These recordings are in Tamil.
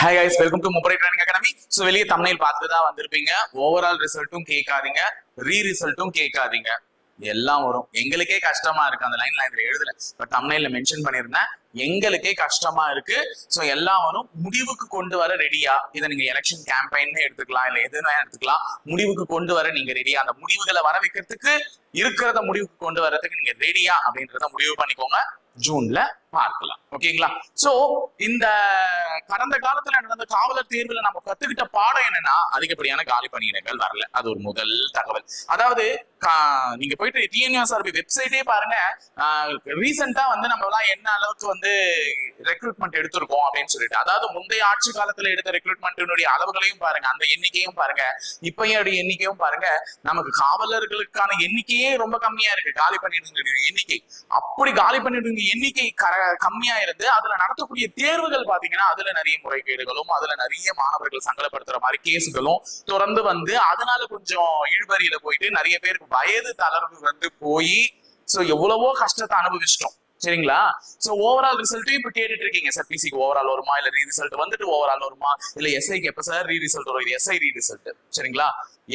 ஹாய் கைஸ், வெல்கம் டு முப்படை ட்ரைனிங் அகாடமி. ஸோ வெளியே தம்ப்நெயில் பார்த்துட்டு தான் வந்திருப்பீங்க. ஓவரால் ரிசல்ட்டும் கேட்காதீங்க, ரிசல்ட்டும் கேட்காதீங்க. எல்லாம் வரும். எங்களுக்கே கஷ்டமா இருக்கு. அந்த லைன் நான் எழுதல, பட் தம்ப்நெயில்ல மென்ஷன் பண்ணியிருந்தேன். எங்களுக்கே கஷ்டமா இருக்கு. ஸோ எல்லாம் வரும். முடிவுக்கு கொண்டு வர ரெடியா? இதை நீங்க எலெக்ஷன் கேம்பெயின் எடுத்துக்கலாம், இல்லை எதுனா எடுத்துக்கலாம். முடிவுக்கு கொண்டு வர நீங்க ரெடியா? அந்த முடிவுகளை வர வைக்கிறதுக்கு, இருக்கிறத முடிவுக்கு கொண்டு வரதுக்கு நீங்க ரெடியா அப்படின்றத முடிவு பண்ணிக்கோங்க. ஜூன்ல பார்க்கலாம். ஓகேங்களா? சோ இந்த கடந்த காலத்துல நடந்த காவலர் தேர்வுல நம்ம கத்துக்கிட்ட பாடம் என்னன்னா, அதிகப்படியான காலி பணியிடங்கள் வரல. அது ஒரு முதல் தகவல். அதாவது நீங்க போயிட்டு டிஎன்யூஎஸ்ஆர்பி வெப்சைட்டே பாருங்க. ரீசெண்டா நம்ம எல்லாம் என்ன அளவுக்கு ரெக்ரூட்மெண்ட் எடுத்திருக்கோம் அப்படின்னு சொல்லிட்டு, அதாவது முந்தைய ஆட்சி காலத்துல எடுத்த ரெக்ரூட்மெண்ட்டினுடைய அளவுகளையும் பாருங்க, அந்த எண்ணிக்கையும் பாருங்க, இப்பயும் எண்ணிக்கையும் பாருங்க. நமக்கு காவலர்களுக்கான எண்ணிக்கையே ரொம்ப கம்மியா இருக்கு. காலி பணியிடங்களுடைய எண்ணிக்கை, அப்படி காலி பணியிடங்க எண்ணிக்கை கம்மியா இருந்து அதுல நடத்தக்கூடிய தேர்வுகள் பாத்தீங்கன்னா அதுல நிறைய முறைகேடுகளும், அதுல நிறைய மாணவர்கள் சங்கடப்படுத்துற மாதிரி கேஸுகளும் தொடர்ந்து அதனால கொஞ்சம் இழுபறியில போயிட்டு நிறைய பேருக்கு வயது தளர்வு போய் சோ எவ்வளவோ கஷ்டத்தை அனுபவிச்சிட்டோம். சரிங்களா? சோ ஓவரால் ரிசல்ட்டும் இப்ப கேட்டுட்டு இருக்கீங்க. சார் பிசிக்கு ஓவரால் வருமா, இல்ல ரீ ரிசல்ட் ஓவரால் வருமா, இல்ல எஸ்ஐக்கு எப்ப சார் ரீ ரிசல்ட் வரும்? இது எஸ்ஐ ரீ ரிசல்ட். சரிங்களா?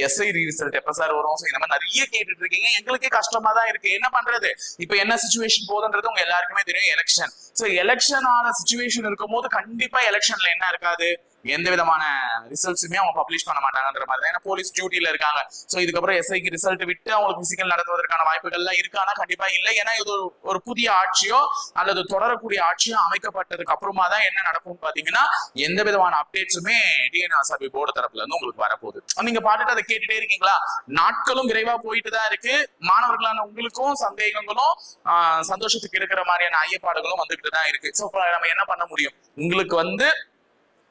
எஸ்ஐ ரீ ரிசல்ட் எப்ப சார் வரும்? இந்த மாதிரி நிறைய கேட்டுட்டு இருக்கீங்க. எங்களுக்கே கஷ்டமா தான் இருக்கு. என்ன பண்றது? இப்ப என்ன சிச்சுவேஷன் போகுதுன்றது உங்க எல்லாருக்குமே தெரியும். எலெக்ஷன். சோ எலெக்ஷன் ஆன சிச்சுவேஷன் இருக்கும் போது கண்டிப்பா எலெக்ஷன்ல என்ன இருக்காது, எந்த விதமான ரிசல்ட்ஸுமே அவங்க பப்ளிஷ் பண்ண மாட்டாங்கன்ற மாதிரி. ஏன்னா போலீஸ் டியூட்டில இருக்காங்க. சோ இதுக்கப்புறம் எஸ்ஐக்கு ரிசல்ட் விட்டு அவங்களுக்கு பிசிக்கல் நடத்துவதற்கான வாய்ப்புகள் எல்லாம் இருக்கானா? கண்டிப்பா இல்லை. ஏன்னா இது ஒரு புதிய ஆட்சியோ அல்லது தொடரக்கூடிய ஆட்சியோ அமைக்கப்பட்டதுக்கு அப்புறமா தான் என்ன நடக்கும் பாத்தீங்கன்னா, எந்த விதமான அப்டேட்ஸுமே டிஎன்யூஎஸ்ஆர்பி போர்டு தரப்புல இருந்து உங்களுக்கு வரப்போகுது. நீங்க பாட்டுட்டு அதை கேட்டுட்டே இருக்கீங்களா? நாட்களும் விரைவா போயிட்டு தான் இருக்கு. மாணவர்களான உங்களுக்கும் சந்தேகங்களும் சந்தோஷத்துக்கு இருக்கிற மாதிரியான ஐயப்பாடுகளும் வந்துகிட்டு தான் இருக்கு. சோ நம்ம என்ன பண்ண முடியும்? உங்களுக்கு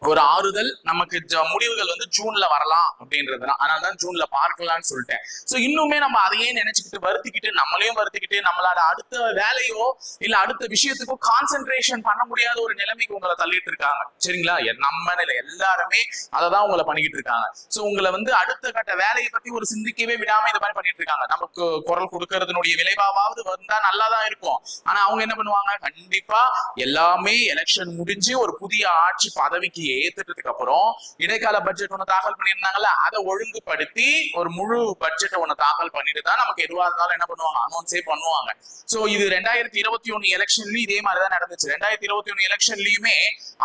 ஒரு ஆறுதல், நமக்கு முடிவுகள் ஜூன்ல வரலாம் அப்படின்றது. அதனாலதான் ஜூன்ல பார்க்கலாம்னு சொல்லிட்டேன். சோ இன்னுமே நம்ம அதையே நினைச்சுக்கிட்டு வருத்திக்கிட்டு, நம்மளையும் வருத்திக்கிட்டு, நம்மளோட அடுத்த வேலையோ இல்ல அடுத்த விஷயத்துக்கோ கான்சென்ட்ரேஷன் பண்ண முடியாத ஒரு நிலைமைக்கு உங்களை தள்ளிட்டு இருக்காங்க. சரிங்களா? நம்ம எல்லாருமே அததான் உங்களை பண்ணிக்கிட்டு இருக்காங்க. சோ உங்களை அடுத்த கட்ட வேலையை பத்தி ஒரு சிந்திக்கவே விடாம இது மாதிரி பண்ணிட்டு இருக்காங்க. நமக்கு குரல் கொடுக்கறதுனுடைய விளைவாவது வந்தா நல்லாதான் இருக்கும். ஆனா அவங்க என்ன பண்ணுவாங்க? கண்டிப்பா எல்லாமே எலெக்ஷன் முடிஞ்சு ஒரு புதிய ஆட்சி பதவிக்கு ஏத்துட்டதுக்கு அப்புறம் இடைக்கால பட்ஜெட் ஒண்ணு தாக்கல் பண்ணியிருந்தாங்கல்ல, அதை ஒழுங்குபடுத்தி ஒரு முழு பட்ஜெட் ஒண்ணு தாக்கல் பண்ணிட்டு தான் நமக்கு எதுவா இருந்தாலும் என்ன பண்ணுவாங்க, அனௌன்ஸே பண்ணுவாங்க. சோ இது 2021 எலெக்ஷன்லயும் இதே மாதிரிதான் நடந்துச்சு. 2021 எலெக்ஷன்லயுமே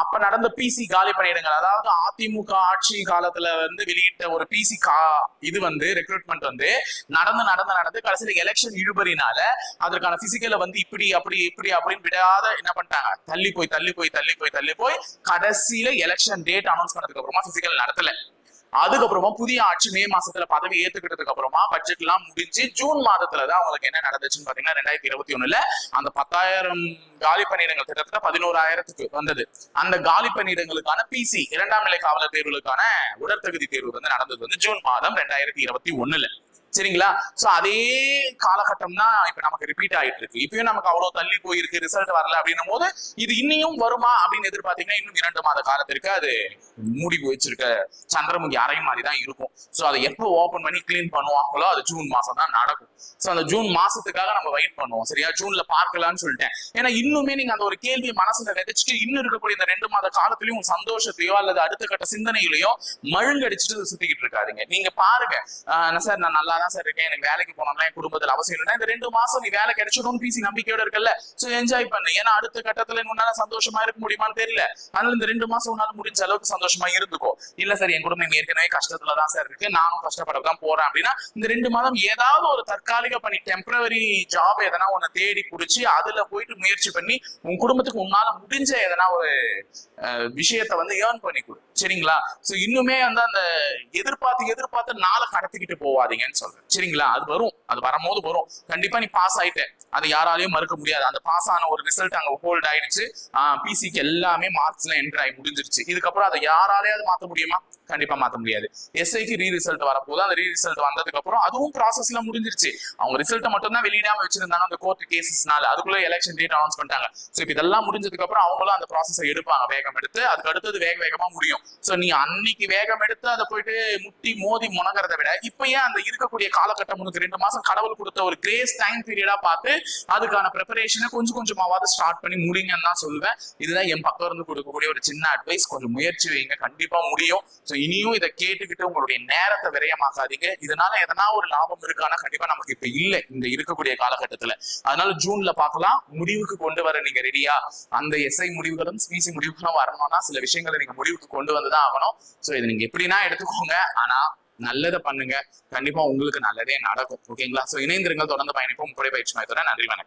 அப்ப நடந்த பிசி காலி பணியிடங்கள், அதாவது அதிமுக ஆட்சி காலத்துல வெளியிட்ட ஒரு பிசி இது ரெக்ரூட்மெண்ட் நடந்து கடைசியில எலெக்ஷன் இழுபறினால அதற்கான பிசிக்கல இப்படி அப்படி இப்படி அப்படின்னு விடாத என்ன பண்ணிட்டாங்க, தள்ளி போய் கடைசியில எலெக்ஷன் டேட் அனௌன்ஸ் பண்ணதுக்கு அப்புறமா பிசிக்கல் நடத்தல. அதுக்கப்புறமா புதிய ஆட்சி மே மாசத்துல பதவி ஏத்துக்கிட்டதுக்கு அப்புறமா பட்ஜெட் எல்லாம் முடிஞ்சு ஜூன் மாதத்துலதான் அவங்களுக்கு என்ன நடந்துச்சுன்னு பாத்தீங்கன்னா, 2021 அந்த 10,000 காலி பணியிடங்கள் கிட்டத்தட்ட 11,000க்கு வந்தது. அந்த காலி பணியிடங்களுக்கான பிசி 2ஆம் நிலை காவலர் தேர்வுகளுக்கான உடற்தகுதி தேர்வு நடந்தது ஜூன் மாதம் 2021. சரிங்களா? சோ அதே காலகட்டம் தான் இப்ப நமக்கு ரிப்பீட் ஆயிட்டு இருக்கு. இப்பயும் நமக்கு அவ்வளவு தள்ளி போயிருக்கு, ரிசல்ட் வரல அப்படின்னும் போது இது இன்னும் வருமா அப்படின்னு எதிர்பார்த்தீங்கன்னா, இன்னும் 2 மாத காலத்திற்கு அது மூடி வச்சிருக்க சந்திரமுகி அறை மாதிரி தான் இருக்கும். சோ அதை எப்போ ஓபன் பண்ணி கிளீன் பண்ணுவாங்களோ அது ஜூன் மாசம் தான் நடக்கும். சோ அந்த ஜூன் மாசத்துக்காக நம்ம வெயிட் பண்ணுவோம். சரியா? ஜூன்ல பார்க்கலாம்னு சொல்லிட்டேன். ஏன்னா இன்னுமே நீங்க அந்த ஒரு கேள்வியை மனசுல விதைச்சிட்டு இன்னும் இருக்கக்கூடிய இந்த 2 மாத காலத்திலயும் சந்தோஷத்தையோ அல்லது அடுத்த கட்ட சிந்தனைகளையோ மழுங்கடிச்சுட்டு சுத்திக்கிட்டு இருக்காதீங்க. நீங்க பாருங்க, சார் நான் நல்லா தான் சார் இருக்கேன், எனக்கு வேலைக்கு போனோம்னா என் குடும்பத்துல அவசியம் இல்லைன்னா இந்த 2 மாசம் நீ வேலை கிடைச்சிடும் பிசி நம்பிக்கையோட இருக்கல. சோ என்ஜாய் பண்ணு. ஏன்னா அடுத்த கட்டத்துல உன்னால சந்தோஷமா இருக்க முடியுமான்னு தெரியல. அதனால இந்த 2 மாசம் உன்னால முடிஞ்ச அளவுக்கு சந்தோஷமா இருந்துக்கோ. இல்ல சார் என் குடும்பம் ஏற்கனவே கஷ்டத்துலதான் சார் இருக்கு, நானும் கஷ்டப்படதான் போறேன் அப்படின்னா இந்த 2 மாதம் ஏதாவது ஒரு தற்காலிக பணி, டெம்பரவரி ஜாப் எதனா ஒண்ணு தேடி புடிச்சு அதுல போயிட்டு முயற்சி பண்ணி உன் குடும்பத்துக்கு உன்னால முடிஞ்ச எதனா ஒரு விஷயத்த ஏர்ன் பண்ணி கொடு. சரிங்களா? சோ இன்னுமே அந்த எதிர்பார்த்து நாளை கடத்திக்கிட்டு போவாதீங்கன்னு சொல்றேன். சரிங்களா? அது வரும், அது வரும்போது வரும். கண்டிப்பா நீ பாஸ் ஆயிட்ட, அதை யாராலையும் மறுக்க முடியாது. அந்த பாஸ் ஆன ஒரு ரிசல்ட் அங்க ஹோல்ட் ஆயிடுச்சு. பிசிக்கு எல்லாமே மார்க்ஸ்ல என்ட்ரு ஆகி முடிஞ்சிருச்சு. இதுக்கப்புறம் அதை யாராலையாவது மாத்த முடியுமா? கண்டிப்பா மாத்த முடியாது. எஸ்ஐக்கு ரீ ரிசல்ட் வரப்போது, அந்த ரீ ரிசல்ட் வந்ததுக்கு அப்புறம் அதுவும் ப்ராசஸ்ல முடிஞ்சிருச்சு. அவங்க ரிசல்ட் மட்டும் தான் வெளியிடாம வச்சிருந்தாங்க அந்த கோர்ட் கேசஸ்னால. அதுக்குள்ள எலெக்ஷன் டேட் அனௌன்ஸ் பண்ணிட்டாங்க. சோ இப்போ இதெல்லாம் முடிஞ்சதுக்கு அப்புறம் அவங்களும் அந்த ப்ராசஸை எடுப்பாங்க வேகம் எடுத்து. அதுக்கு அடுத்தது வேக வேகமா முடியும். சோ நீ அன்னைக்கு வேகம் எடுத்து அதை போயிட்டு முட்டி மோதி முனகிறத விட இப்ப ஏன் அந்த இருக்கக்கூடிய காலகட்டம் உனக்கு 2 மாசம் கடவுள் கொடுத்த ஒரு கிரேஸ் டைம் பீரியடா பார்த்து அதுக்கான ப்ரிப்பரேஷனை கொஞ்சம் கொஞ்சமாவது ஸ்டார்ட் பண்ணி முடிங்கன்னு தான் சொல்லுவேன். இதுதான் என் பக்கம் இருந்து கொடுக்கக்கூடிய ஒரு சின்ன அட்வைஸ். கொஞ்சம் முயற்சி வைங்க, கண்டிப்பா முடியும். சோ இனியும் இதை கேட்டுக்கிட்டு உங்களுடைய நேரத்தை விரயமாக்காதீங்க. இதனால எதனா ஒரு லாபம் இருக்கானா கண்டிப்பா நமக்கு இப்ப இல்ல இந்த இருக்கக்கூடிய காலகட்டத்துல. அதனால ஜூன்ல பார்க்கலாம். முடிவுக்கு கொண்டு வர நீங்க ரெடியா? அந்த எஸ்ஐ முடிவுகளும் ஸ்பிசி முடிவுகளும் வரணும்னா சில விஷயங்களை நீங்க முடிவுக்கு கொண்டு வந்துதான் ஆகணும். சோ இதை நீங்க எப்படின்னா எடுத்துக்கோங்க, ஆனா நல்லதை பண்ணுங்க. கண்டிப்பா உங்களுக்கு நல்லதே நடக்கும். ஓகேங்களா? சோ இணைந்திருங்கள், தொடர்ந்து பயணிப்போம். முப்படை பயிற்சி மையத்தோட. நன்றி, வணக்கம்.